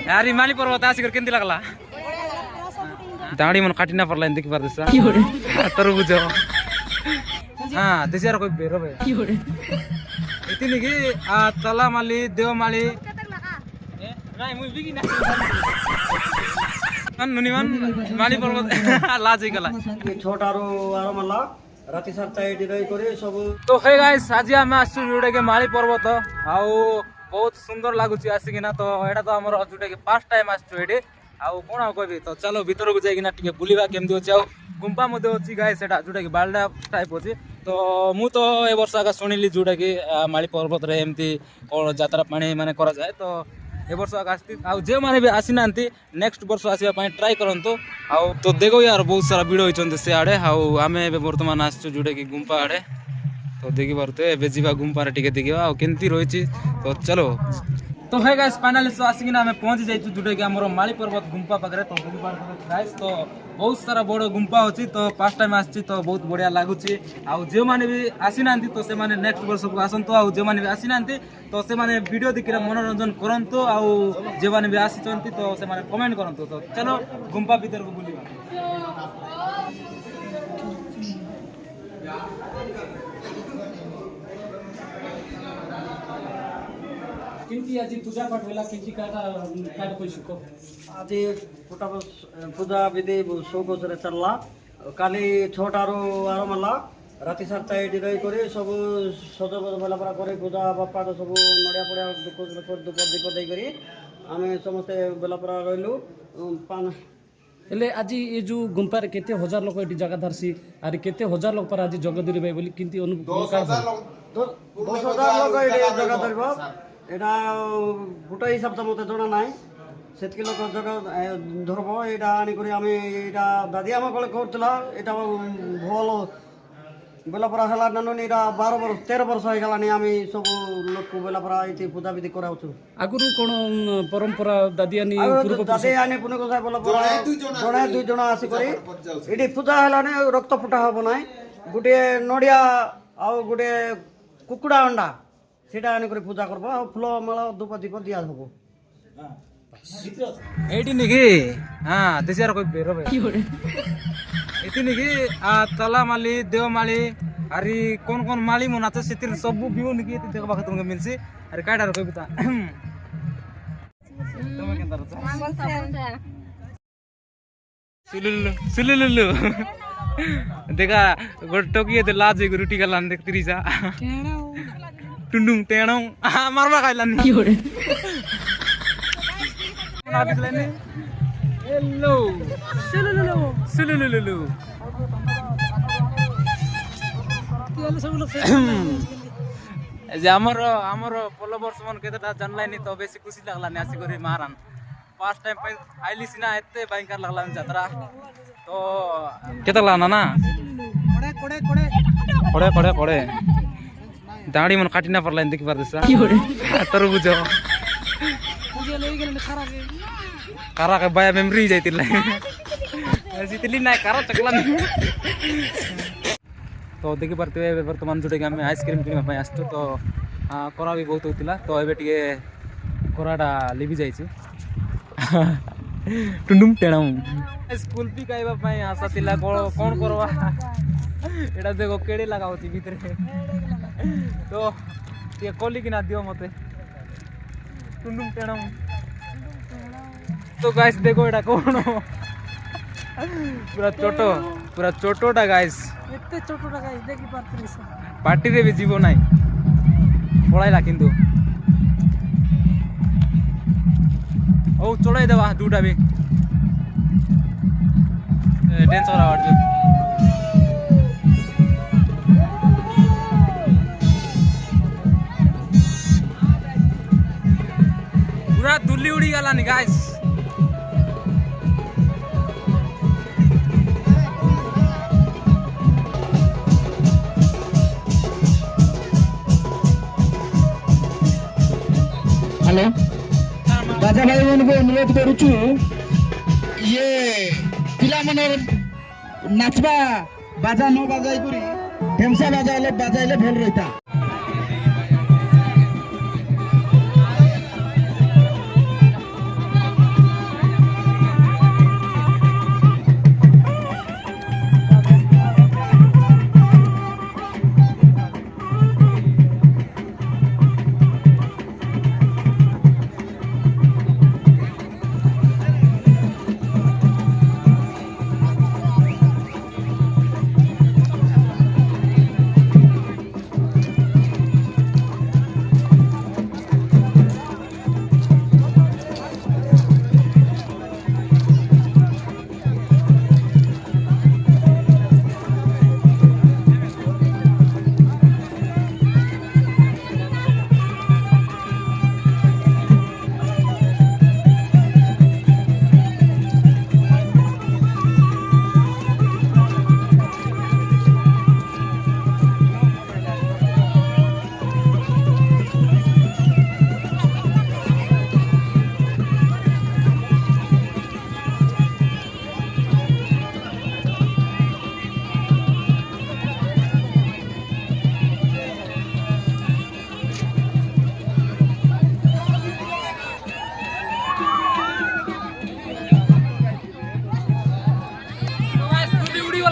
यार हिमालय पर्वत आसिकर केंती लागला दाढ़ी मन काटी ना पड़ला देखि पारदिस तरबुज हां देसी यार कोई बेरो भाई इतनी की तलामाली देवमाली नाही मुई बिगी ना नुनिमान हिमालय पर्वत लाजै गला छोटारो आरो मला राति 7टा एडी रही करे सब तो हे गाइस आज हम आसु जोडे के हिमालय पर्वत आउ बहुत सुंदर लागुची आसिकिना तो एटा तो हमर जोडे के फर्स्ट टाइम आसु एडी आउ कोन कहबी तो चलो भीतर को जाइकिना टिके बुलिबा केमदी होची आउ गुंपा मध्ये होची गाइस एटा जोडे के बालडा टाइप होची तो मु तो ए वर्ष आगा सुनिली जोडे के हिमालय पर्वत रे एमती कोन यात्रा पानी माने करा जाय तो ए वर्ष आगस्ती आउ जे माने भी आसी नांती नेक्स्ट वर्ष आसीबा पई ट्राई करंतो आउ तो देखो यार बहुत सारा वीडियो होचंते से आडे आउ आमे बे वर्तमान आसछु जोडे की गुंपा आडे तो देखि पारते एबे जीवा गुंपा रे टिके देखिबा आउ केंती रहिछि तो चलो तो है गाइस फाइनली सो आसिकिना हमें पहुंच जाइछु जोडे की हमरो माली पर्वत गुंपा पकरे तो गाइस तो बहुत सारा बड़ो गुंपा होची तो फर्स्ट टाइम आछि तो बहुत बढ़िया लागुची आउ जे माने भी आसी नांती तो से माने नेक्स्ट वर्ष को आसंतो आउ जे माने भी आसी नांती तो से माने वीडियो देखिरा मनोरंजन करंतो आउ जे माने भी आसी चंती तो से माने कमेंट करंतो तो चलो गुंपा भीतर को बुलिबा किंती आज पूजा पाठ होला किंती काटा काट कोई सुको आज छोटा पूजा विधि 100 बছরে चलला काली छोटारो आरो मला राति 7टा एडी रही करे सब सजग बेला परा करे पूजा बापा तो सब नडिया पड़िया दुप दीप दे करी आमे समस्त बेला परा रहिलु पान हेले आज ये जो गुंपा रे केते हजार लोक एटी जगह धरसी आरे केते हजार लोक पर आज जगह दिरि भाई बोली किंती अनुभव का 10,000 लोक एटी जगह धरबो एटा गोटे हिसाब तो मत जना ना सेतकी लोक जगह धरब यहाँ आनी आम यहाँ दादी आम कले करला यहाँ भल बेलापरा है नानी 12 वर्ष 13 वर्ष हो गलानी आम सब लोक बेलापरा ये पूजा विधि कराऊँ आगुरी कौन परंपरा दादी आनी दादी आनी पुणे गोसाई बेलापरा जड़े 2 जन आसिक ये पूजा है रक्त फुटा हम ना गोटे नड़िया आउ गोटे कुकुड़ा अंडा सेटा आनी पूजा करबो फूल माला धूप दीप दिया हबो एटी निकी हां देसियार कोई बेरो भाई एटी निकी तलामाली देवमाली अरे कोन कोन माली मना तो सेतिर सब बियो निकी एटी देखबा खतम मिलसी अरे काडार कोई बता तमे केनता रचा सुलुलु देखा गोटोकी दे लाजे गुरुटी का लान देख तिरिसा टुंडुंग टेणों मारवा खाइलानी हेलो सुलुलुलु जे हमर फॉलोवर्स मन केतटा जानलानी तो बेसी खुशी लागलानी आसी करी मारान फर्स्ट टाइम पे आइली सिना एते भयंकर लागलानी यात्रा तो केता लाना ना कोड़े दाढ़ी मन काटी ना पड़ला देखि पारदिस तरबुज कारा के बाया मेमोरी जाइतिला जितली ना कारा चकला तो देखि पारते वर्तमान जोटे के हम आइसक्रीम किनबा पय आस्तो तो कोरा भी बहुत होतिला तो एबे टिके कोराडा लिबि जाइछि टुंडुम टेणौ स्कूल पी खाइबा पय आशा तिला कोन करबा एटा देखो केड़े लगा होती भीतर तो ये कोली की ना दियो मते टुंडुम टेणौ तो गाइस देखो एटा कोन पूरा छोटोटा गाइस एते छोटोटा गाइस देखि पारतरिस पार्टी रे भी जीवो नाही पळाइला किंतु ओ चढ़ाई देवा दुटा भी डेंस करा वाट पूरा दुल्ली उड़ी गला नी गाइस हेलो राजा भाई मन को अनुरोध करुचु ये पिला मनर नाचबा बाजा न बाजाई करी ढेमसा बाजाइले भेल रहता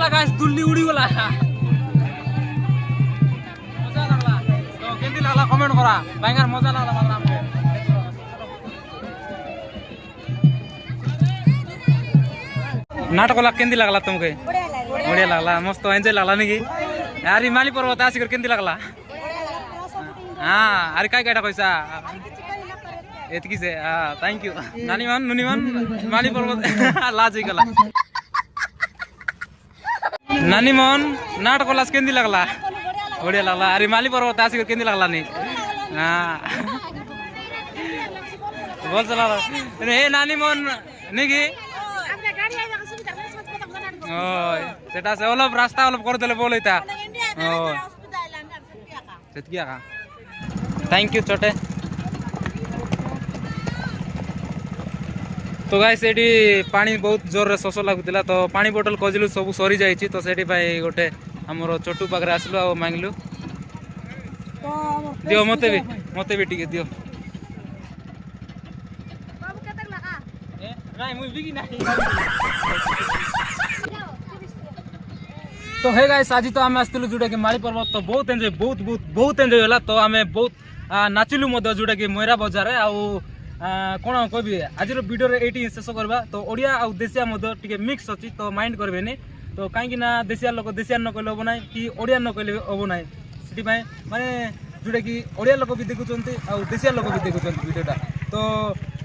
उड़ीगला गाइस दुल्ली उड़ीगला मजा लागला तो केंदी लागला कमेंट करा बांगार मजा लागला मात्र हमके नाटक वाला केंदी लागला तुमके बढ़िया लागला मस्त एंजॉय लागला नहीं यार हिमालय पर्वत आसिकर केंदी लागला हाँ अरे काय काय पैसा एतकी से हाँ थैंक यू नानी मान नुनी मान हिमालय पर्वत लाज गला नानी मन नाटक वाला केंदी लागला बढ़िया लागला अरे हिमालय पर्वत आसिकर केंदी लागला नहीं हाँ बोल चला रे नानी मन नहीं की সেটা আছে অলপ রাস্তা অলপ করে দিলে বল এটা ও সেতকিয়া কা থ্যাংক ইউ ছোটে তো গাইস এটি পানি বহুত জোরে শোষ লাগুଥିଲା তো পানি ବୋଟଲ ଖୋଜିଲୁ ସବୁ ସରି ଯାଇଛି ତ ସେଠି ପାଇଁ ଗୋଟେ ଆମର ଛୋଟୁ ପାଖରେ ଆସିଲୁ ଆଉ ମାଗିଲୁ ଦିଅ ମତେ ବି ଟିକେ ଦିଅ ନାଇଁ ମୁଁ ବିକି ନାହିଁ तो है गाइस आज तो आम आसलु जोटा कि माली पर्वत तो बहुत एंजॉय बहुत एंजॉय होला तो आम बहुत नाचिलु जोटा कि मयरा बजार कौन कहबी आज वीडियो ये शेष करवा तो ओडिया आ देशिया टे मिक्स अच्छी तो माइंड करें तो कहीं देशिया लोक देशिया न कहले हम ना कि ओडिया न कहले हम ना से माने जोटा कि ओडिया लोक भी देखुं देशिया लोक भी देखुं वीडियोटा तो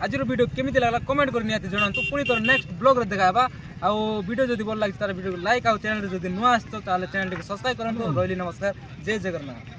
आज वीडियो केमी लगला कमेंट कर निहाती जनातु पुणी तो नेक्स्ट ब्लॉग रे देखाबा आ वीडियो जदि भल लगी तार वीडियो लाइक आ चैनल जदि नुआ आसतो ताले चैनल के सब्सक्राइब करंतु रोइली नमस्कार जय जगन्नाथ।